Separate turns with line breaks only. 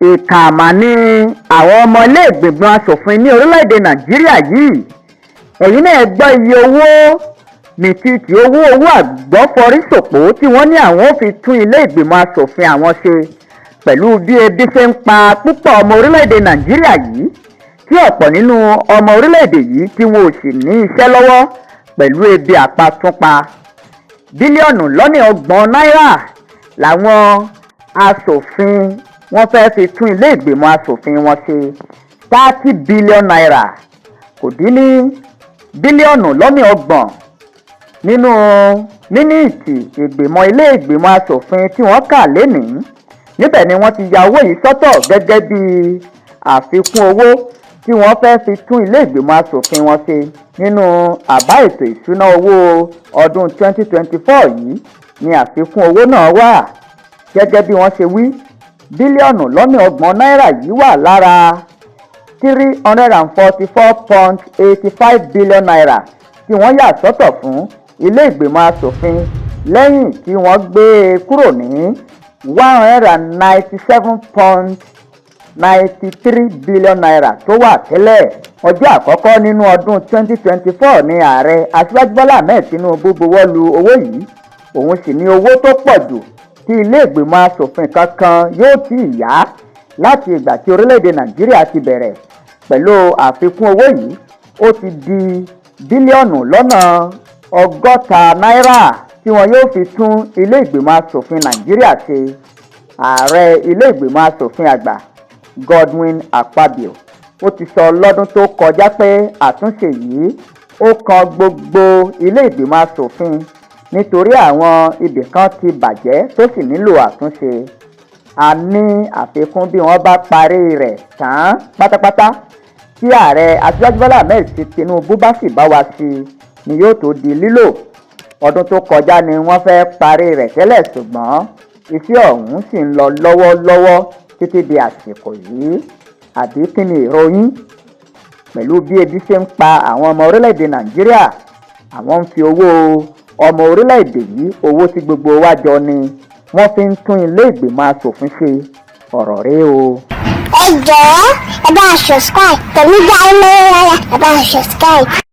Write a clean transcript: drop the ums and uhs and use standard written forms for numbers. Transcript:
Ìkàmà ni àwọn ọmọ ilé ìgbìmọ̀ aṣòfin ní orílẹ̀-èdè Nàìjíríà yìí. Ẹ̀yin náà gbọ́ iye owó mìtìtì owó àgbọ́foríṣòpó tí wọ́n ní àwọn ò fi tún ilé ìgbìmọ̀ aṣòfin àwọn ṣe pẹ̀lú bí ebi ṣe ń pa púpọ̀ ọmọ orílẹ̀-èdè Nàìjíríà yìí, tí ọ̀pọ̀ nínú ọmọ orílẹ̀-èdè yìí tí wọn ò sì ní iṣẹ́ lọ́wọ́ pẹ̀lú ebi àpatúnpa. Bílíọ̀nù lọ́nà ọgbọ̀n náírà làwọn aṣòfin wọ́n fẹ́ fi tún ilé ìgbìmọ̀ aṣòfin wọn ṣe. 30 billion naira kò dín ní bílíọ̀nù lọ́nà ọgbọ̀n nínú mínítì ìgbìmọ̀ ilé ìgbìmọ̀ aṣòfin tí wọ́n kà lénìí. Níbẹ̀ ni wọ́n ti ya owó yìí sọ́tọ̀ gẹ́gẹ́ bí àfikún owó tí wọ́n fẹ́ fi tún ilé ìgbìmọ̀ aṣòfin wọn ṣe nínú àbá ètò ìṣúná owó ọdún 2024 yìí ni àfikún owó náà wà. Gẹ́gẹ́ bí wọ́n ṣe wí, bílíọ̀nù lọ́nà ọgbọ̀n náírà yìí wà lára 344.85 billion naira tí wọ́n yà sọ́tọ̀ fún ilé ìgbìmọ̀ aṣòfin lẹ́yìn tí wọ́n gbé e kúrò ní 197.93 billion naira tó wà tẹ́lẹ̀. Ọjọ́ àkọ́kọ́ nínú ọdún 2024 ni ààrẹ Aṣíwájú Bọ́lá Ahmed Tinubu buwọ́ lu owó yìí. Òun sì ní owó tó pọ̀ jù tí ilé ìgbìmọ̀ aṣòfin kankan yóò tí ì yá láti ìgbà tí orílẹ̀-èdè Nàìjíríà ti bẹ̀rẹ̀. Pẹ̀lú àfikún owó yìí, ó ti di bílíọ̀nù lọ́nà ọgọ́ta náírà tí wọn yóò fi tún ilé ìgbìmọ̀ aṣòfin Nàìjíríà ṣe. Ààrẹ ilé ìgbìmọ̀ aṣòfin àgbà Godwin Akpabio ó ti sọ lọ́dún tó kọjá pé àtúnṣe yìí ó kan gbogbo ilé ìgbìmọ̀ aṣòfin nítorí àwọn ibì kan ti bàjẹ́ tó sì nílò àtúnṣe. A ní àfikún bí wọ́n bá parí rẹ̀ tán pátápátá tí ààrẹ Aṣíwájú Bọ́lá Ahmed Tinubu bá sì bá wa sí ni yóò tó di lílò. Ọdún tó kọjá ni wọ́n fẹ́ parí rẹ̀ tẹ́lẹ̀, ṣùgbọ́n iṣẹ́ ọ̀hún sì ń lọ lọ́wọ́lọ́wọ́ títí di àsìkò yìí. Àbí kí ni ìròyìn? Pẹ̀lú bí ebi ṣe ń pa àwọn ọmọ orílẹ̀-èdè Nàìjíríà, àwọn ń fi owó ọmọ orílẹ̀-èdè yìí, owó tí gbogbo wa jọ ni wọ́n fi ń tún ilé ìgbìmọ̀ aṣòfin ṣe. Ọ̀rọ̀ rèé o.
Ẹ jọ̀ọ́ ẹ bá subscribe, tẹ̀mí dá ilé rárá, ẹ bá subscribe.